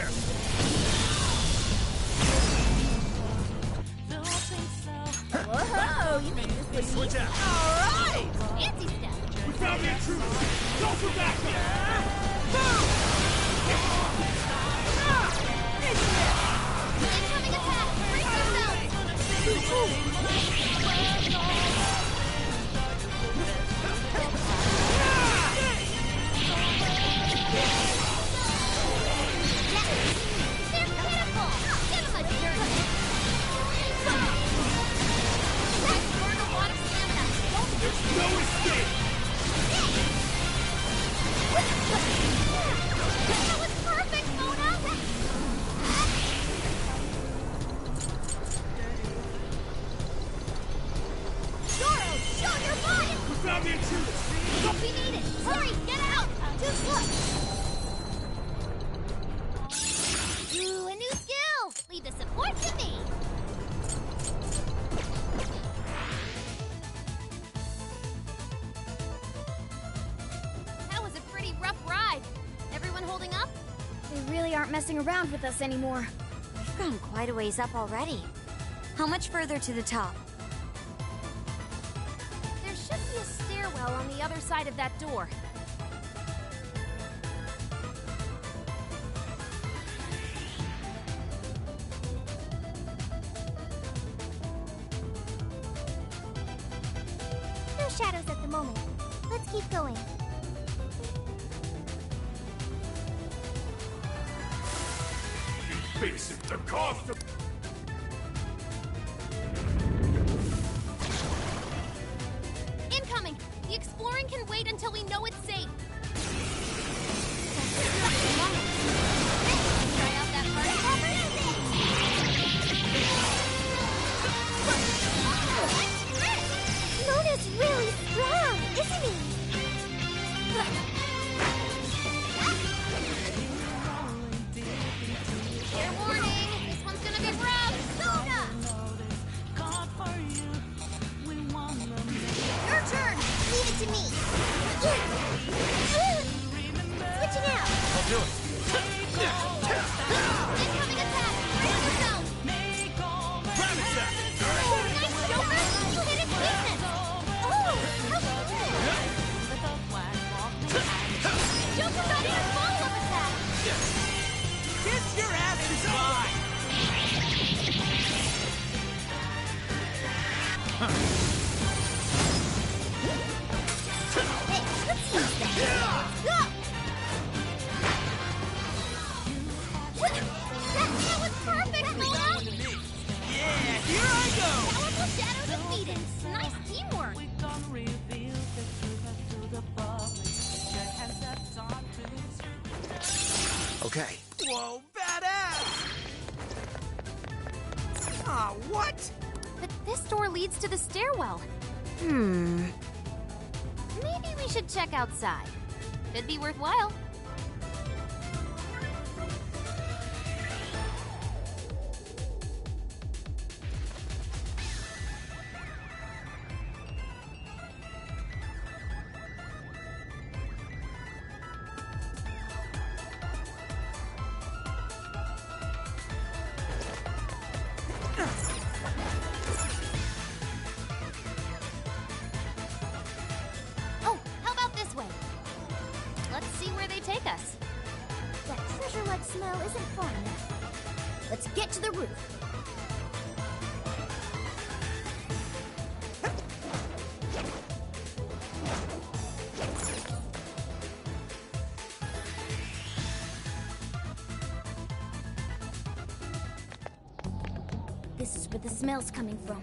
there! Whoa, you think this is Switch out! Alright! Fancy stuff! We found the intruder! Go for backup! Incoming attack! Brace They're pitiful! Give them a turn! Let's burn a lot of stamina! There's no escape! That was perfect, Mona! Zoro, show your butt! We found the intruder! We need it! Hurry, get out! Too slow! Ooh, a new skill! Leave the support to me! That was a pretty rough ride. Everyone holding up? They really aren't messing around with us anymore. We've gone quite a ways up already. How much further to the top? There should be a stairwell on the other side of that door. No shadows at the moment. Let's keep going. Face it, the cost of... Incoming! The exploring can wait until we know it's safe. Try out that party popper? Mona's really strong, isn't he? Fair warning, this one's gonna be rough. Mona! Your turn! Leave it to me! Switching out! I'll do it! Incoming attack! Brace yourself! Grab it, Jack! Oh, nice, Joker! You hit its weakness! Oh, how cool! Joker got in a follow-up attack! Kiss your ass is mine! Hey, let's use that! Go! That was perfect, Mona! Yeah, here I go! Powerful shadow defeated! Nice teamwork! Okay. Whoa, badass! Ah, what? But this door leads to the stairwell. Maybe we should check outside. Could be worthwhile. Oh, how about this way? Let's see where they take us. That treasure-like smell isn't far enough. Let's get to the roof. This is where the smell's coming from.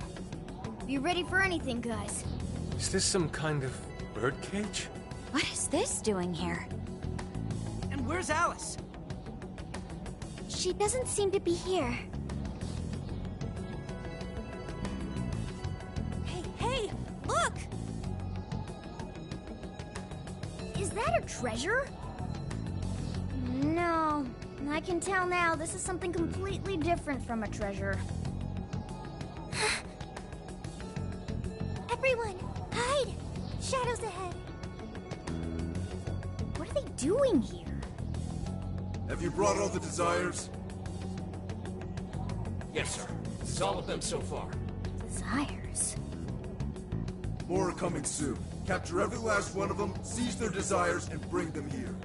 Be ready for anything, guys. Is this some kind of birdcage? What is this doing here? And where's Alice? She doesn't seem to be here. Hey, look! Is that a treasure? No. I can tell now this is something completely different from a treasure. Everyone, hide! Shadows ahead. What are they doing here? Have you brought all the desires? Yes, sir. This is all of them so far. Desires. More are coming soon. Capture every last one of them, seize their desires, and bring them here.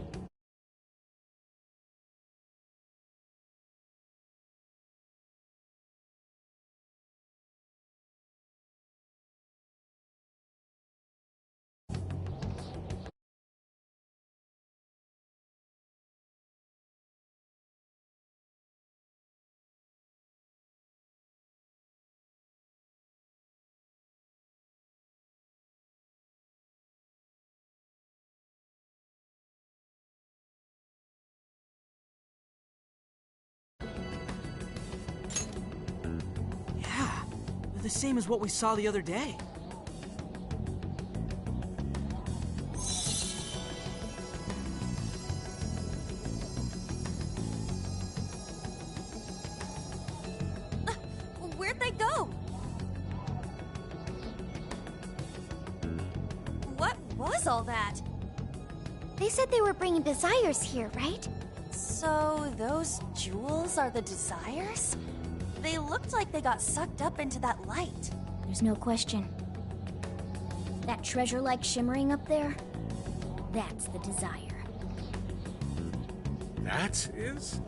Yeah, they're the same as what we saw the other day. Where'd they go? What was all that? They said they were bringing desires here, right? So those jewels are the desires? They looked like they got sucked up into that light. There's no question. That treasure-like shimmering up there, that's the desire. That is?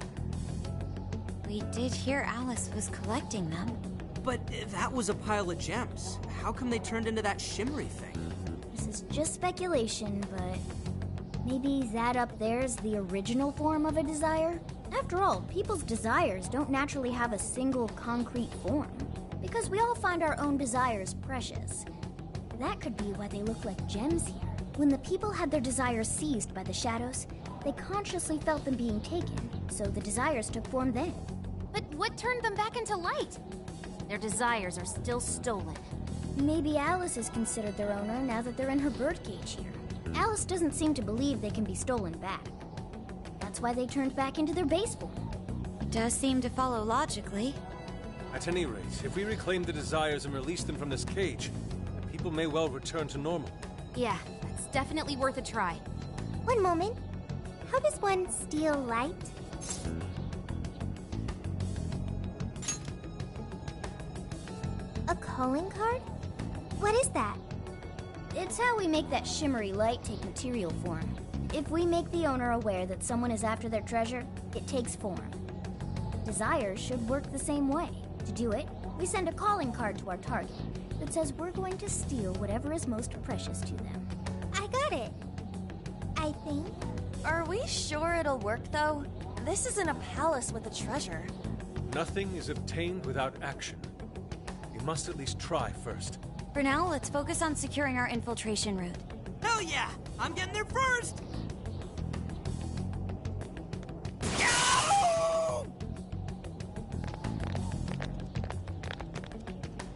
We did hear Alice was collecting them. But that was a pile of gems. How come they turned into that shimmery thing? This is just speculation, but maybe that up there's the original form of a desire? After all, people's desires don't naturally have a single concrete form, because we all find our own desires precious. That could be why they look like gems here. When the people had their desires seized by the shadows, they consciously felt them being taken, so the desires took form then. But what turned them back into light? Their desires are still stolen. Maybe Alice is considered their owner now that they're in her birdcage here. Alice doesn't seem to believe they can be stolen back. That's why they turned back into their base form. Does seem to follow logically. At any rate, if we reclaim the desires and release them from this cage, the people may well return to normal. Yeah, that's definitely worth a try. One moment. How does one steal light? A calling card? What is that? It's how we make that shimmery light take material form. If we make the owner aware that someone is after their treasure, it takes form. Desires should work the same way. To do it, we send a calling card to our target that says we're going to steal whatever is most precious to them. I got it. I think. Are we sure it'll work, though? This isn't a palace with a treasure. Nothing is obtained without action. We must at least try first. For now, let's focus on securing our infiltration route. Hell yeah! I'm getting there first!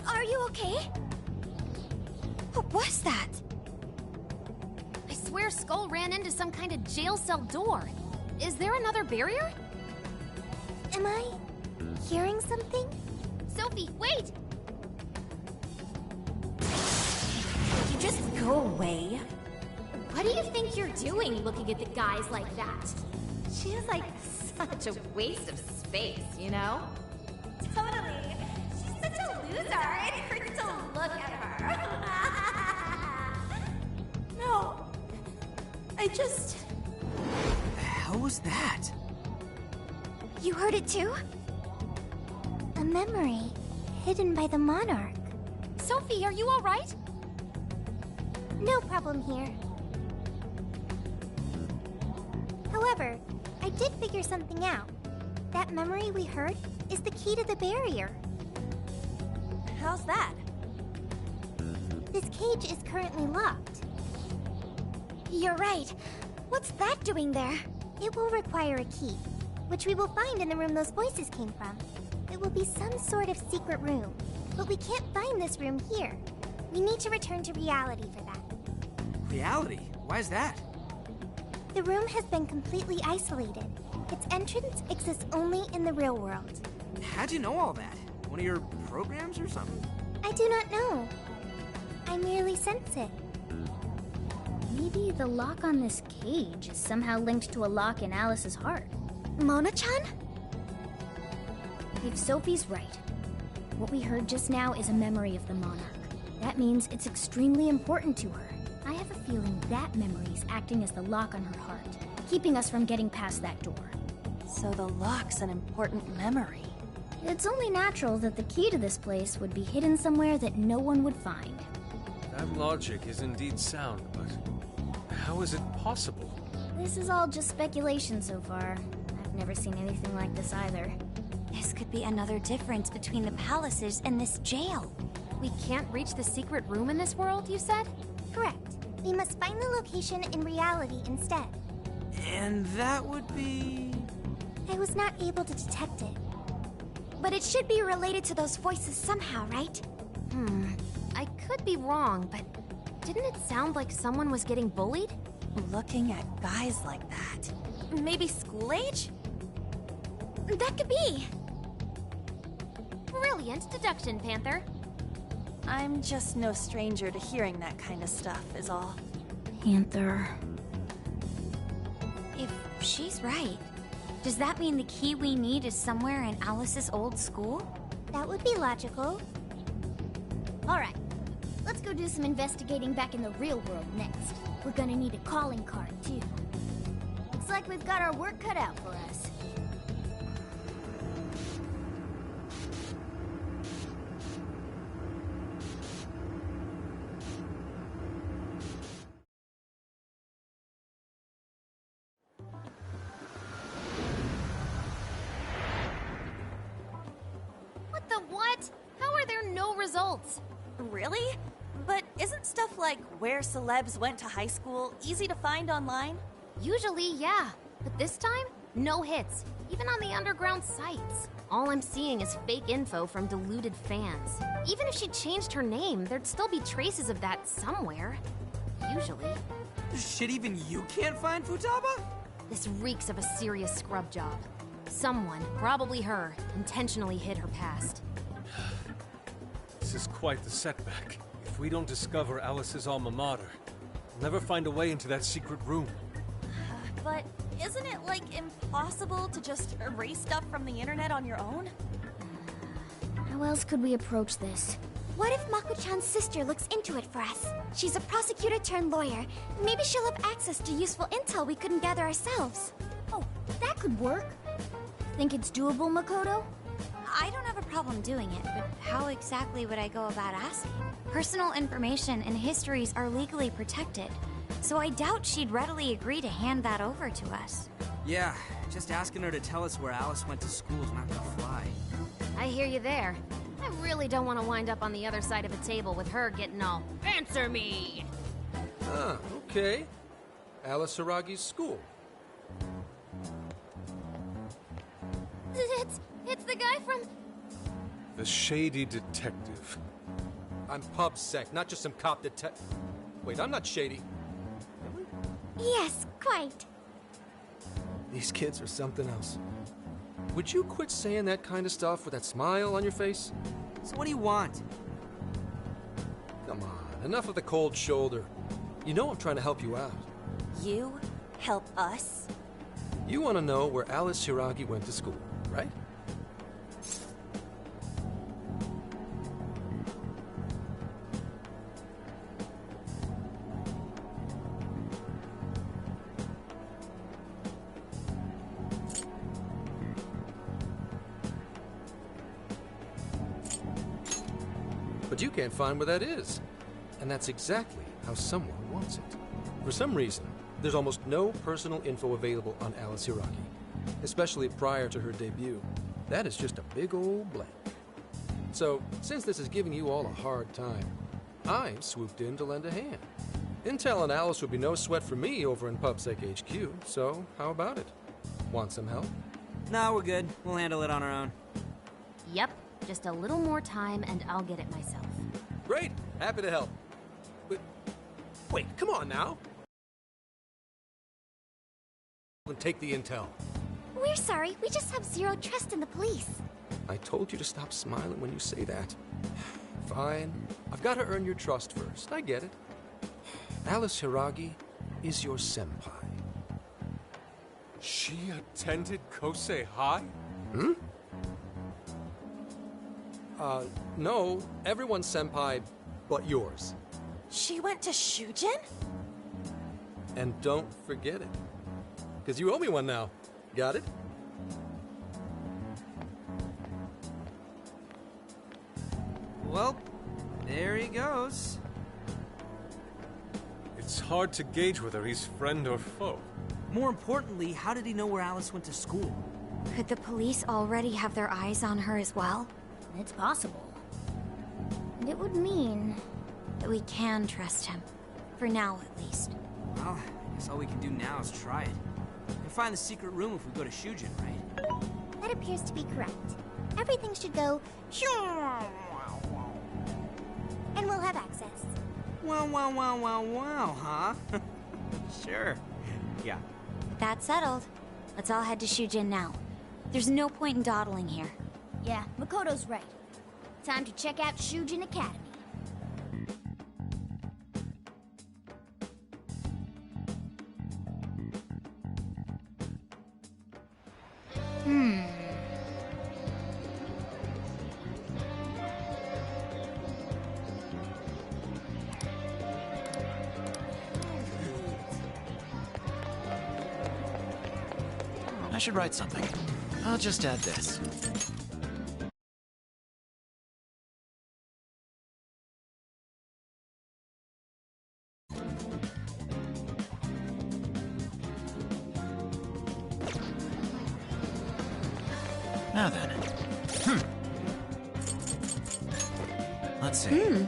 Are you okay? What was that? I swear Skull ran into some kind of jail cell door. Is there another barrier? Am I hearing something? Sophie, wait! You just go away. What do you think you're doing looking at the guys like that? She's like such a waste of space, you know? Totally. She's such a loser. It hurts to look at her. No. I just... The hell was that? You heard it too? A memory hidden by the monarch. Sophie, are you alright? No problem here. However, I did figure something out. That memory we heard is the key to the barrier. How's that? This cage is currently locked. You're right. What's that doing there? It will require a key, which we will find in the room those voices came from. It will be some sort of secret room, but we can't find this room here. We need to return to reality for that. Reality? Why is that? The room has been completely isolated. Its entrance exists only in the real world. How'd you know all that? One of your programs or something? I do not know. I merely sense it. Maybe the lock on this cage is somehow linked to a lock in Alice's heart. Mona-chan? If Sophie's right, what we heard just now is a memory of the Monarch. That means it's extremely important to her. I have a feeling that memory is acting as the lock on her heart, keeping us from getting past that door. So the lock's an important memory. It's only natural that the key to this place would be hidden somewhere that no one would find. That logic is indeed sound, but how is it possible? This is all just speculation so far. I've never seen anything like this either. This could be another difference between the palaces and this jail. We can't reach the secret room in this world, you said? Correct. We must find the location in reality instead. And that would be... I was not able to detect it. But it should be related to those voices somehow, right? I could be wrong, but didn't it sound like someone was getting bullied? Looking at guys like that. Maybe school age? That could be. Brilliant deduction, Panther. I'm just no stranger to hearing that kind of stuff, is all. Panther. If she's right, does that mean the key we need is somewhere in Alice's old school? That would be logical. Alright, let's go do some investigating back in the real world next. We're gonna need a calling card, too. Looks like we've got our work cut out for us. What the what? How are there no results? Really? But isn't stuff like where celebs went to high school easy to find online? Usually, yeah. But this time, no hits. Even on the underground sites. All I'm seeing is fake info from deluded fans. Even if she changed her name, there'd still be traces of that somewhere. Usually. Shit, even you can't find Futaba? This reeks of a serious scrub job. Someone, probably her, intentionally hid her past. This is quite the setback. If we don't discover Alice's alma mater, we'll never find a way into that secret room. But isn't it, like, impossible to just erase stuff from the internet on your own? How else could we approach this? What if Mako-chan's sister looks into it for us? She's a prosecutor turned lawyer. Maybe she'll have access to useful intel we couldn't gather ourselves. Oh, that could work. Think it's doable, Makoto? I don't have a problem doing it, but how exactly would I go about asking? Personal information and histories are legally protected, so I doubt she'd readily agree to hand that over to us. Yeah, just asking her to tell us where Alice went to school is not gonna fly. I hear you there. I really don't want to wind up on the other side of a table with her getting all, "Answer me!" Ah, okay. Alice Hiragi's school. It's the guy from... The shady detective. I'm pub sec, not just some cop detective. Wait, I'm not shady. Yes, quite. These kids are something else. Would you quit saying that kind of stuff with that smile on your face? So what do you want? Come on, enough of the cold shoulder. You know I'm trying to help you out. You help us? You want to know where Alice Hiragi went to school, right? But you can't find where that is. And that's exactly how someone wants it. For some reason, there's almost no personal info available on Alice Hiragi, especially prior to her debut. That is just a big old blank. So, since this is giving you all a hard time, I swooped in to lend a hand. Intel on Alice would be no sweat for me over in PubSec HQ, so how about it? Want some help? Nah, we're good. We'll handle it on our own. Yep, just a little more time and I'll get it myself. Great! Happy to help. But, wait, come on now! And take the intel. We're sorry, we just have zero trust in the police. I told you to stop smiling when you say that. Fine. I've got to earn your trust first. I get it. Alice Hiragi is your senpai. She attended Kosei High? Hmm? No, everyone's senpai but yours. She went to Shujin? And don't forget it. Because you owe me one now. Got it? Well, there he goes. It's hard to gauge whether he's friend or foe. More importantly, how did he know where Alice went to school? Could the police already have their eyes on her as well? It's possible. And it would mean That we can trust him. For now, at least. Well, I guess all we can do now is try it. We can find the secret room if we go to Shujin, right? That appears to be correct. Everything should go... And we'll have access. Wow, huh? Sure. Yeah. That's settled. Let's all head to Shujin now. There's no point in dawdling here. yeah, Makoto's right. Time to check out Shujin Academy. I should write something. I'll just add this. Now then. Let's see.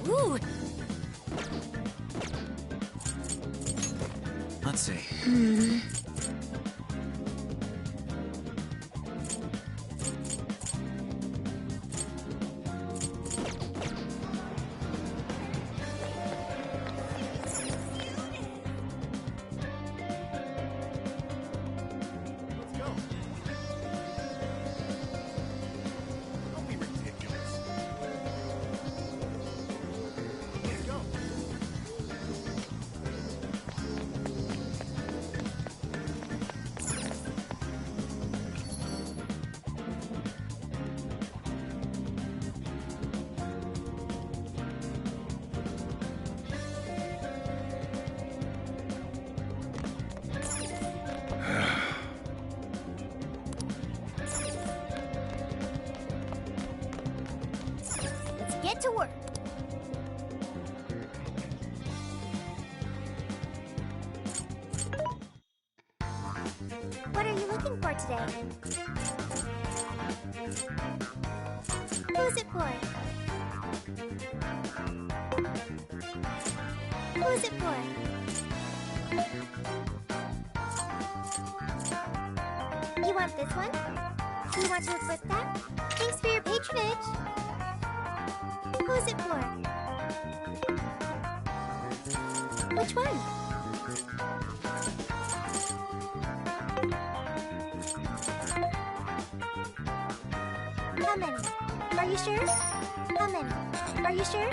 Ooh! Let's see. Don't be ridiculous. Let's go. Let's get to work. What are you looking for today? Who's it for? Who's it for? You want this one? Do you want to equip that? Thanks for your patronage. Who's it for? Which one? How many? Are you sure? How many? Are you sure?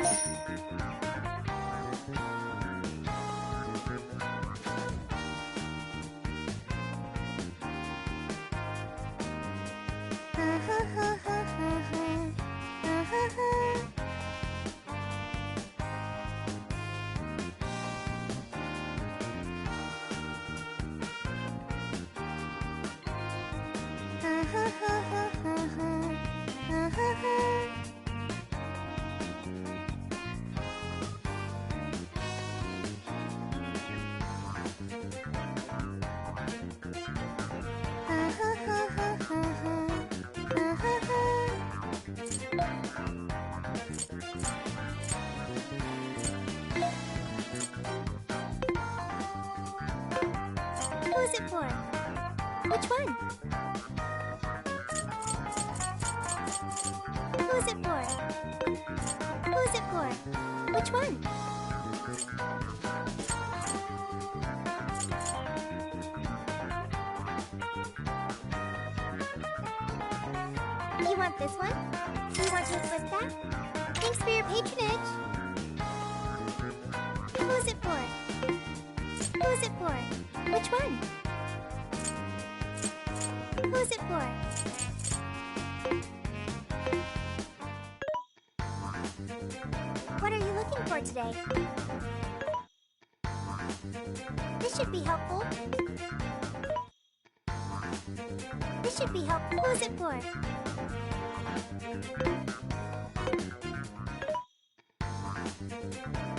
Who's it for? Which one? Who's it for? Who's it for? Which one? You want this one? Do you want to equip that? Thanks for your patronage. Who's it for? Who's it for? Which one? Who's it for? What are you looking for today? This should be helpful. This should be helpful. Who's it for?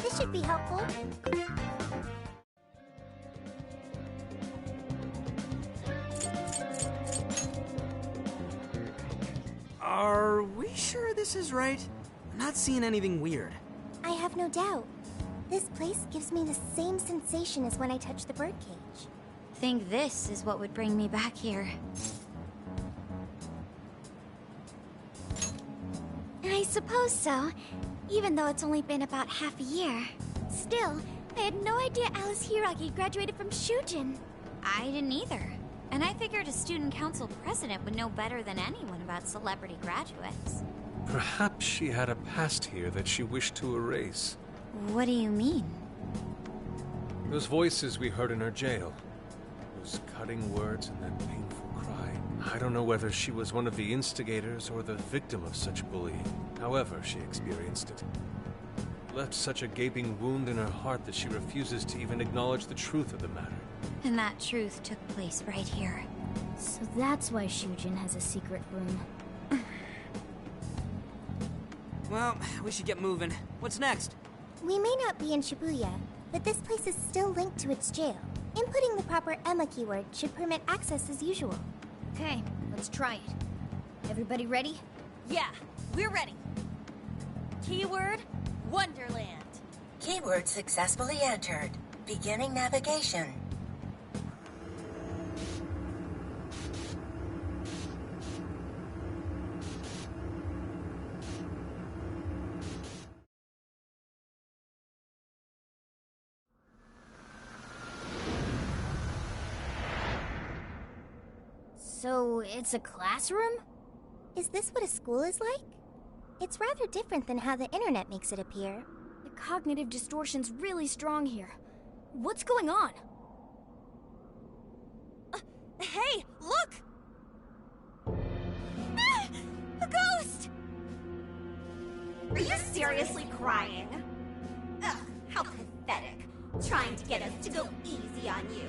This should be helpful. Are we sure this is right? I'm not seeing anything weird. I have no doubt. This place gives me the same sensation as when I touched the birdcage. Think this is what would bring me back here. I suppose so, even though it's only been about half a year. Still, I had no idea Alice Hiragi graduated from Shujin. I didn't either. And I figured a student council president would know better than anyone about celebrity graduates. Perhaps she had a past here that she wished to erase. What do you mean? Those voices we heard in her jail. Those cutting words and that painful cry. I don't know whether she was one of the instigators or the victim of such bullying. However she experienced it. Left such a gaping wound in her heart that she refuses to even acknowledge the truth of the matter. And that truth took place right here. So that's why Shujin has a secret room. Well, we should get moving. What's next? We may not be in Shibuya, but this place is still linked to its jail. Inputting the proper Emma keyword should permit access as usual. Okay, let's try it. Everybody ready? Yeah, we're ready. Keyword, Wonderland. Keyword successfully entered. Beginning navigation. So, it's a classroom? Is this what a school is like? It's rather different than how the internet makes it appear. The cognitive distortion's really strong here. What's going on? Hey, look! Ah, a ghost! Are you seriously crying? Ugh, how pathetic. Trying to get us to go easy on you.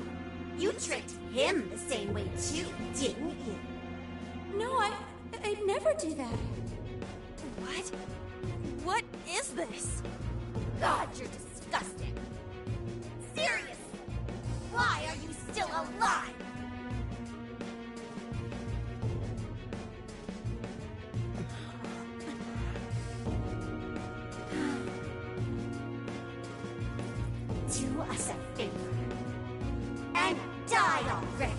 You tricked him the same way too, didn't you? No, I'd never do that. What? What is this? God, you're disgusting. Seriously, why are you still alive? Do us a favor and die already.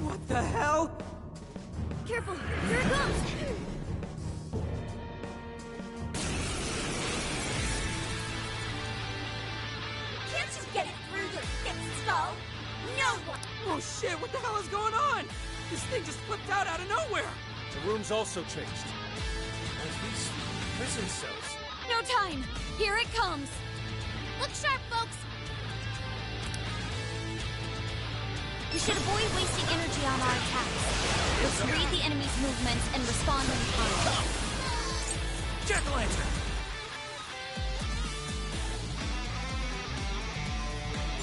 What the hell? Careful! Here it comes! Can't you get it through your thick skull? No one! Oh shit, what the hell is going on? This thing just flipped out of nowhere! The room's also changed. Are these prison cells? No time! Here it comes! Look sharp, folks! We should avoid wasting energy on our attacks. Let's read the enemy's movements and respond in time. Jack-o'-lantern!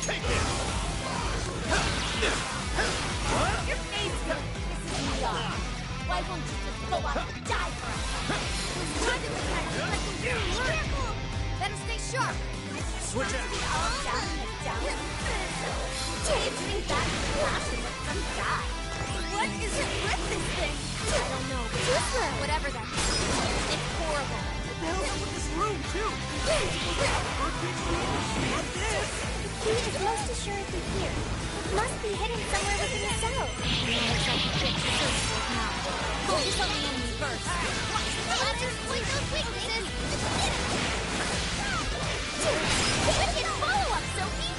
Take it! Your face goes pisses me off. Why won't you just go out and die for us? Careful! Better stay sharp! Switch out! All down in the dump. Changing back to class with some guy. What is it with this thing? I don't know. Whatever that is. It's horrible. What the hell's up with this room, too? What's this? The key is most assuredly here. It must be hidden somewhere within the cell. Focus on the enemy first. Let's exploit those weaknesses. Wicked follow-up, Sophie!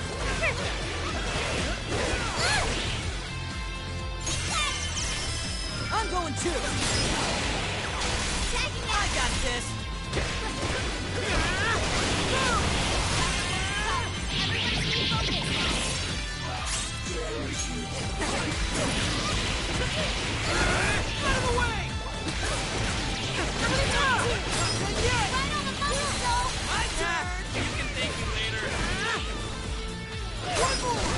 I'm going too! Tagging I got this! Out of the way! Right on the muscle, though! My turn! You can thank me later. One more!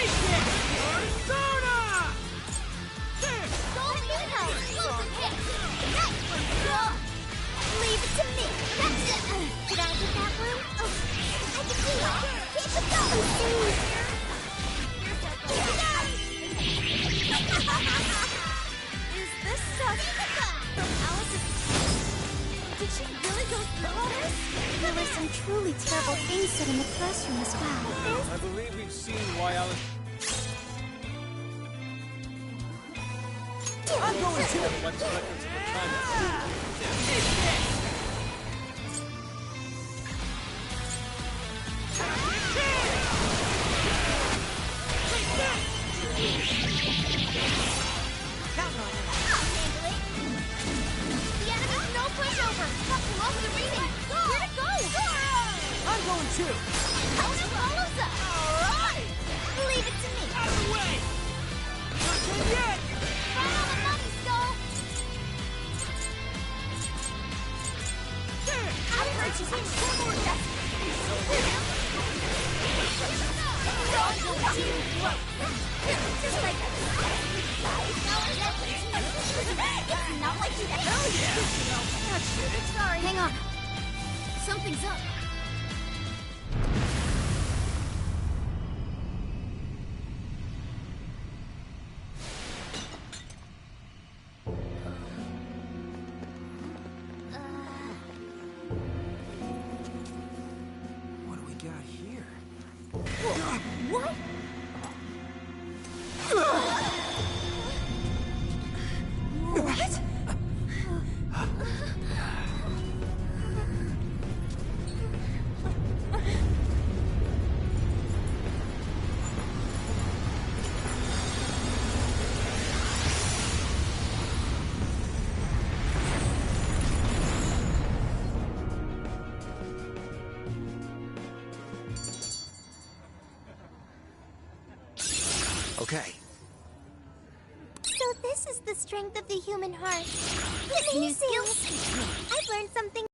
Eat this! Persona! There! Don't need help! Explosive hit! Nice! Leave it to me. That's it. Did I get that one? Oh, I can do it. Keep it going. Is this stuff from Alice's... Did she really go through all this? There were some truly terrible things said in the classroom as well. I believe we've seen why Alice... I'm going too! What's records of the time? Eat this! Count on it. I'll handle it. The enemy's no pushover. Not below the reading. Where'd it go? I'm going too! Helena follows us. All right! Leave it to me. Out of the way! Not done yet! Right on the money, Skull. There! I heard you say one more death. Just like a it's not like you Sorry. Hang on. Something's up. What do we got here? What? What? Okay. So this is the strength of the human heart. This new skill. I've learned something.